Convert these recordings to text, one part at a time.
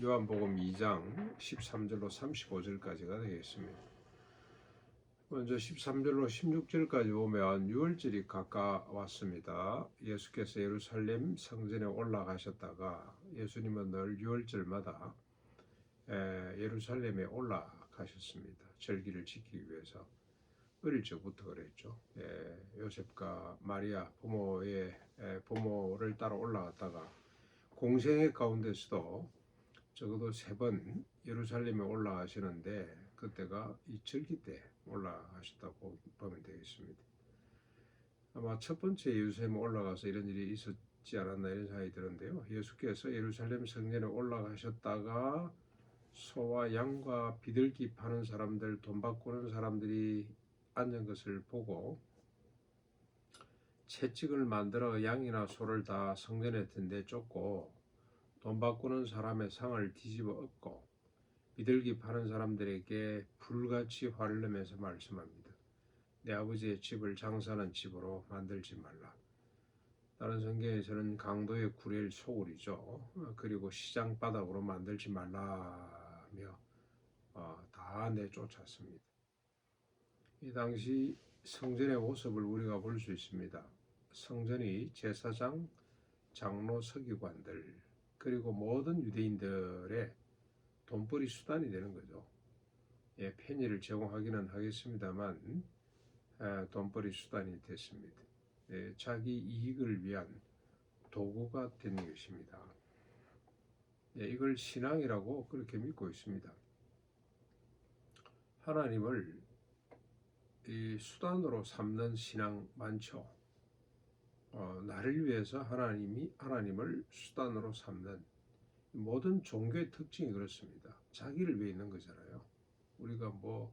요한복음 2장 13절로 35절까지가 되겠습니다. 먼저 13절로 16절까지 보면 유월절이 가까웠습니다. 예수께서 예루살렘 성전에 올라가셨다가 예수님은 늘 유월절마다 예루살렘에 올라가셨습니다. 절기를 지키기 위해서. 어릴 적부터 그랬죠. 요셉과 마리아 부모를 따라 올라갔다가 공생의 가운데서도 적어도 3번 예루살렘에 올라가시는데 그때가 이 절기 때 올라가셨다고 보면 되겠습니다. 아마 첫 번째 예루살렘에 올라가서 이런 일이 있었지 않았나 이런 생각이 드는데요. 예수께서 예루살렘 성전에 올라가셨다가 소와 양과 비둘기 파는 사람들, 돈 바꾸는 사람들이 앉은 것을 보고 채찍을 만들어 양이나 소를 다 성전에 내쫓고 돈 바꾸는 사람의 상을 뒤집어 엎고 비둘기 파는 사람들에게 불같이 화를 내면서 말씀합니다. 내 아버지의 집을 장사하는 집으로 만들지 말라. 다른 성경에서는 강도의 구레일 소굴이죠. 그리고 시장 바닥으로 만들지 말라며 다 내쫓았습니다. 이 당시 성전의 모습을 우리가 볼 수 있습니다. 성전이 제사장, 장로, 서기관들 그리고 모든 유대인들의 돈벌이 수단이 되는 거죠. 편의를 제공하기는 하겠습니다만 돈벌이 수단이 됐습니다. 자기 이익을 위한 도구가 된 것입니다. 이걸 신앙이라고 그렇게 믿고 있습니다. 하나님을 이 수단으로 삼는 신앙 많죠. 나를 위해서 하나님을 수단으로 삼는 모든 종교의 특징이 그렇습니다. 자기를 위해 있는 거잖아요. 우리가 뭐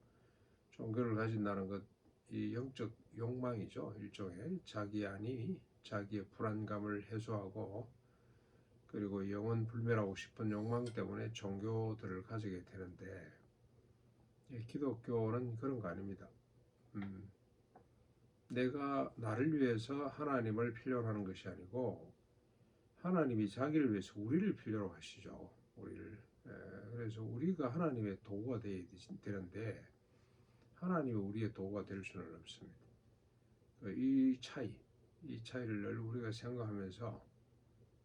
종교를 가진다는 것, 이 영적 욕망이죠. 일종의 자기 안이 자기의 불안감을 해소하고 그리고 영원 불멸하고 싶은 욕망 때문에 종교들을 가지게 되는데 기독교는 그런 거 아닙니다. 내가 나를 위해서 하나님을 필요로 하는 것이 아니고 하나님이 자기를 위해서 우리를 필요로 하시죠. 그래서 우리가 하나님의 도구가 되어야 되는데 하나님이 우리의 도구가 될 수는 없습니다. 이 차이를 늘 우리가 생각하면서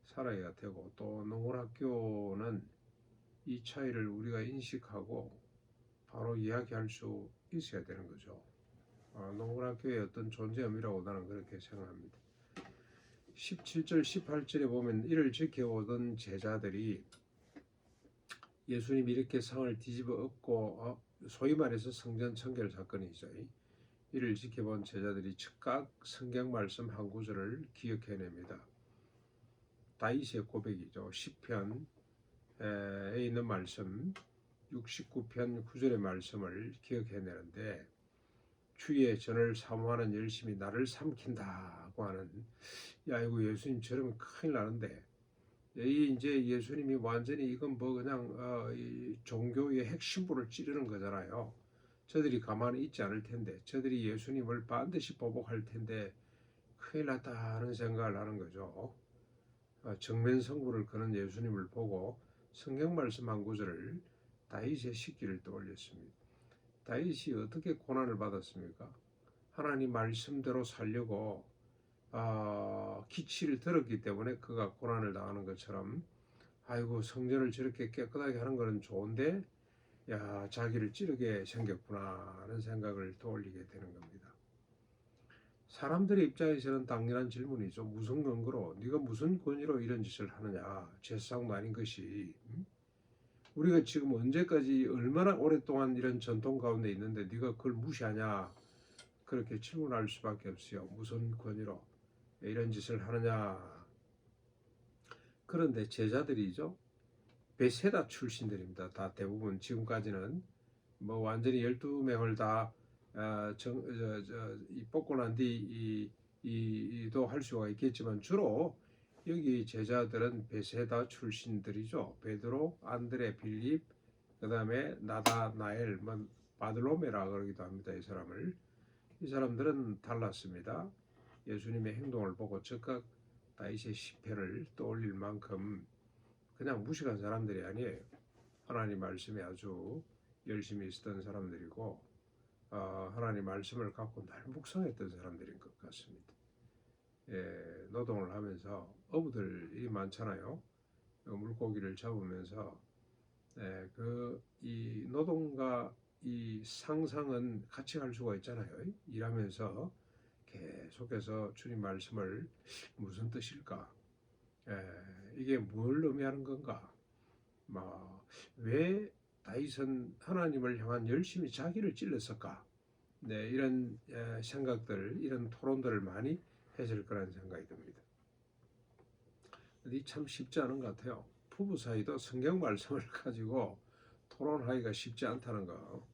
살아야 되고 또 농구학교는 이 차이를 우리가 인식하고 바로 이야기할 수 있어야 되는 거죠. 농구학교의 어떤 존재함이라고 나는 그렇게 생각합니다. 17절, 18절에 보면 이를 지켜오던 제자들이 예수님이 이렇게 상을 뒤집어 엎고 소위 말해서 성전 청결 사건이죠. 이를 지켜본 제자들이 즉각 성경 말씀 한 구절을 기억해냅니다. 다윗의 고백이죠. 시편에 있는 말씀 69편 9절의 말씀을 기억해내는데 주의 전을 사모하는 열심이 나를 삼킨다고 하는 이거 예수님 저러면 큰일 나는데 이제 예수님이 완전히 이건 뭐 그냥 이 종교의 핵심부를 찌르는 거잖아요. 저들이 가만히 있지 않을 텐데 저들이 예수님을 반드시 보복할 텐데 큰일 났다 하는 생각을 하는 거죠. 정면 승부를 거는 예수님을 보고 성경 말씀 한 구절을 다윗의 시기를 떠올렸습니다. 다윗이 어떻게 고난을 받았습니까? 하나님 말씀대로 살려고 기치를 들었기 때문에 그가 고난을 당하는 것처럼 아이고 성전을 저렇게 깨끗하게 하는 것은 좋은데 자기를 찌르게 생겼구나 하는 생각을 떠올리게 되는 겁니다. 사람들의 입장에서는 당연한 질문이죠. 무슨 근거로 네가 무슨 권위로 이런 짓을 하느냐. 제사장도 아닌 것이 우리가 지금 언제까지 얼마나 오랫동안 이런 전통 가운데 있는데 네가 그걸 무시하냐. 그렇게 질문할 수밖에 없어요. 무슨 권위로 이런 짓을 하느냐. 그런데 제자들이죠. 베세다 출신들입니다. 다 대부분 지금까지는 뭐 완전히 12명을 다 뽑고 난 뒤 이도 할 수가 있겠지만 주로 여기 제자들은 베세다 출신들이죠. 베드로, 안드레, 빌립, 그 다음에 나다나엘, 바들로메라 그러기도 합니다. 이 사람들은 달랐습니다. 예수님의 행동을 보고 즉각 다윗의 시편을 떠올릴 만큼 그냥 무식한 사람들이 아니에요. 하나님 말씀에 아주 열심히 있었던 사람들이고 하나님 말씀을 갖고 날 묵상했던 사람들인 것 같습니다. 예, 노동을 하면서 어부들이 많잖아요. 물고기를 잡으면서 이 노동과 이 상상은 같이 갈 수가 있잖아요. 일하면서 계속해서 주님 말씀을 무슨 뜻일까? 이게 뭘 의미하는 건가? 왜 다윗은 하나님을 향한 열심히 자기를 찔렀을까? 네, 이런 생각들, 이런 토론들을 많이 했을 거라는 생각이 듭니다. 참 쉽지 않은 것 같아요. 부부 사이도 성경 말씀을 가지고 토론하기가 쉽지 않다는 거.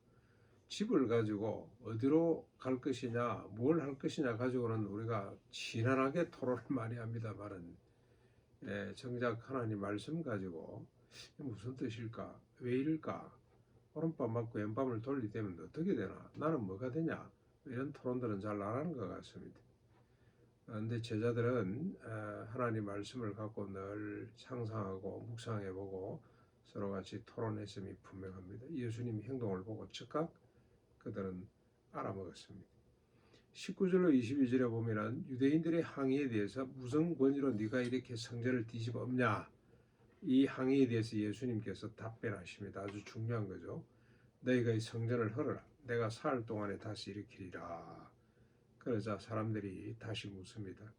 집을 가지고 어디로 갈 것이냐, 뭘 할 것이냐 가지고는 우리가 지난하게 토론을 많이 합니다만은 정작 하나님 말씀 가지고 무슨 뜻일까, 왜 이럴까, 오른밤 맞고 왼밤을 돌리되면 어떻게 되나, 나는 뭐가 되냐, 이런 토론들은 잘 안 하는 것 같습니다. 그런데 제자들은 하나님 말씀을 갖고 늘 상상하고 묵상해보고 서로 같이 토론했음이 분명합니다. 예수님 행동을 보고 즉각 그들은 알아먹었습니다. 19절로 22절에 보면 유대인들의 항의에 대해서 무슨 권위로 네가 이렇게 성전을 뒤집어 엎냐, 이 항의에 대해서 예수님께서 답변하십니다. 아주 중요한 거죠. 너희가 이 성전을 헐어라, 내가 사흘 동안에 다시 일으키리라. 그러자 사람들이 다시 묻습니다.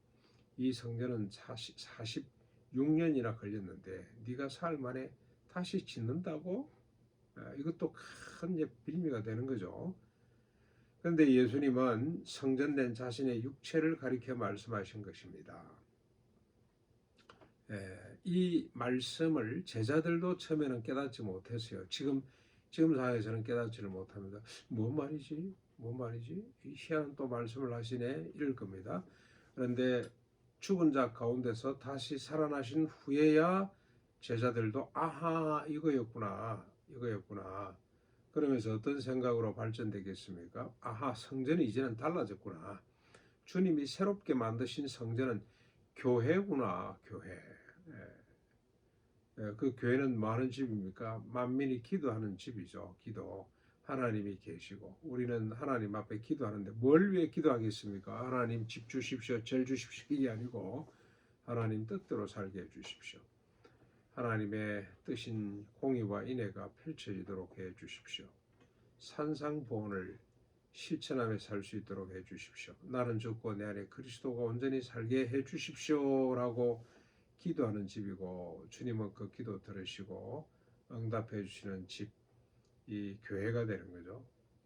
이 성전은 46년이나 걸렸는데 네가 사흘 만에 다시 짓는다고? 이것도 큰 빌미가 되는 거죠. 그런데 예수님은 성전된 자신의 육체를 가리켜 말씀하신 것입니다. 이 말씀을 제자들도 처음에는 깨닫지 못했어요. 지금 사회에서는 깨닫지를 못합니다. 뭔 말이지? 이 희한한 또 말씀을 하시네, 이럴 겁니다. 그런데 죽은 자 가운데서 다시 살아나신 후에야 제자들도 아하, 이거였구나. 그러면서 어떤 생각으로 발전되겠습니까? 아하, 성전이 이제는 달라졌구나. 주님이 새롭게 만드신 성전은 교회구나, 교회. 그 교회는 뭐 하는 집입니까? 만민이 기도하는 집이죠. 기도. 하나님이 계시고 우리는 하나님 앞에 기도하는데 뭘 위해 기도하겠습니까? 하나님 집 주십시오, 절 주십시오, 이게 아니고 하나님 뜻대로 살게 해주십시오. 하나님의 뜻인 공의와 인애가 펼쳐지도록 해주십시오. 산상보훈을 실천하며 살 수 있도록 해주십시오. 나는 죽고 내 안에 그리스도가 온전히 살게 해주십시오라고 기도하는 집이고, 주님은 그 기도 들으시고 응답해 주시는 집, 이 교회가 되는 거죠.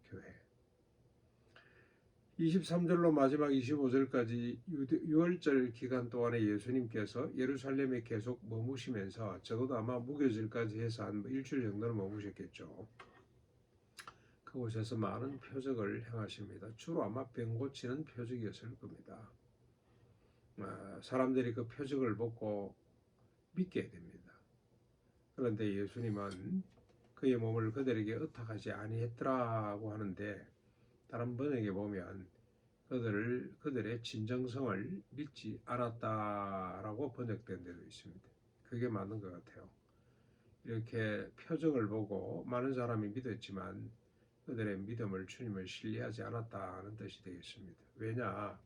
교회. 23절로 마지막 25절까지 유월절 기간 동안에 예수님께서 예루살렘에 계속 머무시면서 적어도 아마 무교절까지 해서 한 일주일 정도는 머무셨겠죠. 그곳에서 많은 표적을 행하십니다. 주로 아마 병 고치는 표적이었을 겁니다. 사람들이 그 표적을 보고 믿게 됩니다. 그런데 예수님은 그의 몸을 그들에게 의탁하지 아니했더라고 하는데, 다른 번역에 보면 그들의 진정성을 믿지 않았다라고 번역된 데도 있습니다. 그게 맞는 것 같아요. 이렇게 표적을 보고 많은 사람이 믿었지만 그들의 믿음을 주님을 신뢰하지 않았다는 뜻이 되겠습니다. 왜냐?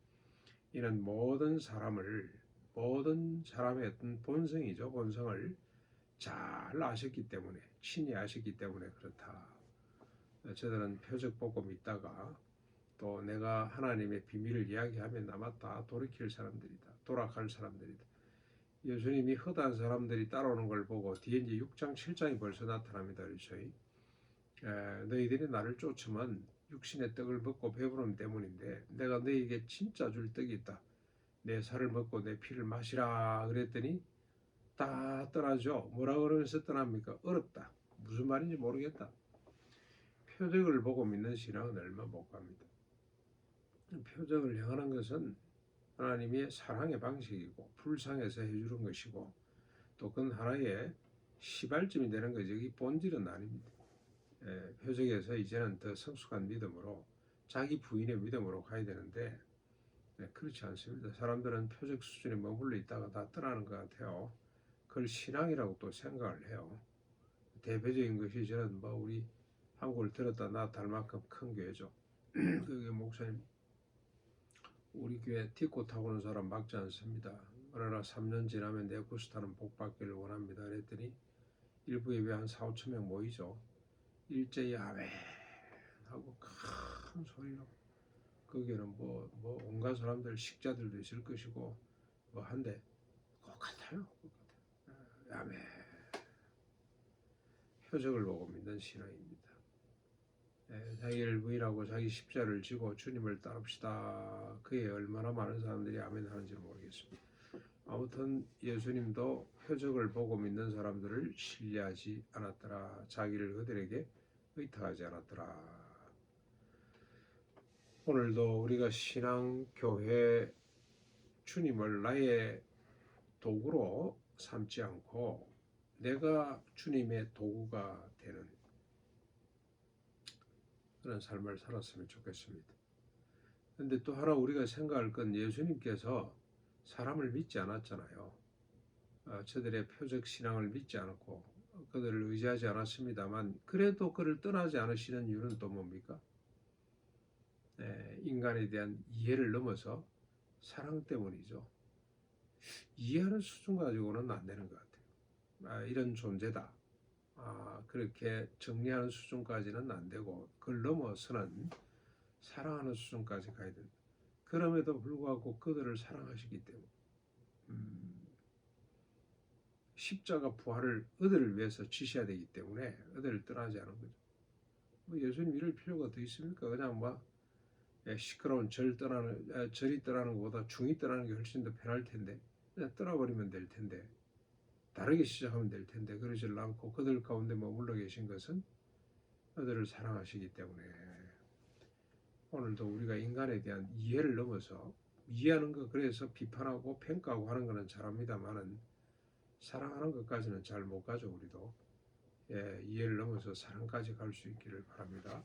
이는 모든 사람의 어떤 본성이죠. 본성을 잘 아셨기 때문에, 친히 아셨기 때문에 그렇다. 저들은 표적 보고 믿다가 또 내가 하나님의 비밀을 이야기하면 아마 다 돌아갈 사람들이다. 예수님이 허다한 사람들이 따라오는 걸 보고 뒤에 이제 6장 7장이 벌써 나타납니다. 그래서 너희들이 나를 쫓으면 육신의 떡을 먹고 배부름 때문인데 내가 너희에게 진짜 줄 떡이 있다. 내 살을 먹고 내 피를 마시라 그랬더니 다 떠나죠. 뭐라 그러면서 떠납니까? 어렵다. 무슨 말인지 모르겠다. 표적을 보고 믿는 신앙은 얼마 못 갑니다. 표적을 행하는 것은 하나님의 사랑의 방식이고 불쌍해서 해주는 것이고 또 그건 하나의 시발점이 되는 거죠. 이 본질은 아닙니다. 표적에서 이제는 더 성숙한 믿음으로 자기 부인의 믿음으로 가야 되는데 그렇지 않습니다. 사람들은 표적 수준에 머물러 있다가 다 떠나는 것 같아요. 그걸 신앙이라고 또 생각을 해요. 대표적인 것이 저는 뭐 우리 한국을 들었다 놨다 할 만큼 큰 교회죠. 그 목사님 우리 교회 디코 타고 오는 사람 막지 않습니다. 그러나 3년 지나면 내 구스타는 복 받기를 원합니다. 그랬더니 일부 예배 한 4, 5천 명 모이죠. 일제히 아멘 하고 큰 소리로 거기에는 뭐 온갖 사람들 식자들도 있을 것이고 뭐 한데 꼭 같아요. 아멘. 표적을 보고 믿는 신앙입니다. 자기를 부인하고 자기 십자를 지고 주님을 따릅시다. 그에 얼마나 많은 사람들이 아멘 하는지 모르겠습니다. 아무튼 예수님도 표적을 보고 믿는 사람들을 신뢰하지 않았더라. 자기를 그들에게 의탁하지 않았더라. 오늘도 우리가 신앙, 교회, 주님을 나의 도구로 삼지 않고 내가 주님의 도구가 되는 그런 삶을 살았으면 좋겠습니다. 그런데 또 하나 우리가 생각할 건 예수님께서 사람을 믿지 않았잖아요. 저들의 표적 신앙을 믿지 않았고 그들을 의지하지 않았습니다만 그래도 그를 떠나지 않으시는 이유는 또 뭡니까? 인간에 대한 이해를 넘어서 사랑 때문이죠. 이해하는 수준 가지고는 안 되는 것 같아요. 이런 존재다. 그렇게 정리하는 수준까지는 안 되고 그걸 넘어서는 사랑하는 수준까지 가야 된다. 그럼에도 불구하고 그들을 사랑하시기 때문에 십자가 부활을 그들을 위해서 지셔야 되기 때문에 그들을 떠나지 않은 거죠. 뭐 예수님 이럴 필요가 더 있습니까? 그냥 뭐 시끄러운 절이 떠나는 것보다 중이 떠나는 게 훨씬 더 편할 텐데 그냥 떠나버리면 될 텐데 다르게 시작하면 될 텐데 그러질 않고 그들 가운데 머물러 계신 것은 그들을 사랑하시기 때문에 오늘도 우리가 인간에 대한 이해를 넘어서 이해하는 것 그래서 비판하고 평가하고 하는 것은 잘합니다만은 사랑하는 것까지는 잘 못 가죠. 우리도 이해를 넘어서 사랑까지 갈 수 있기를 바랍니다.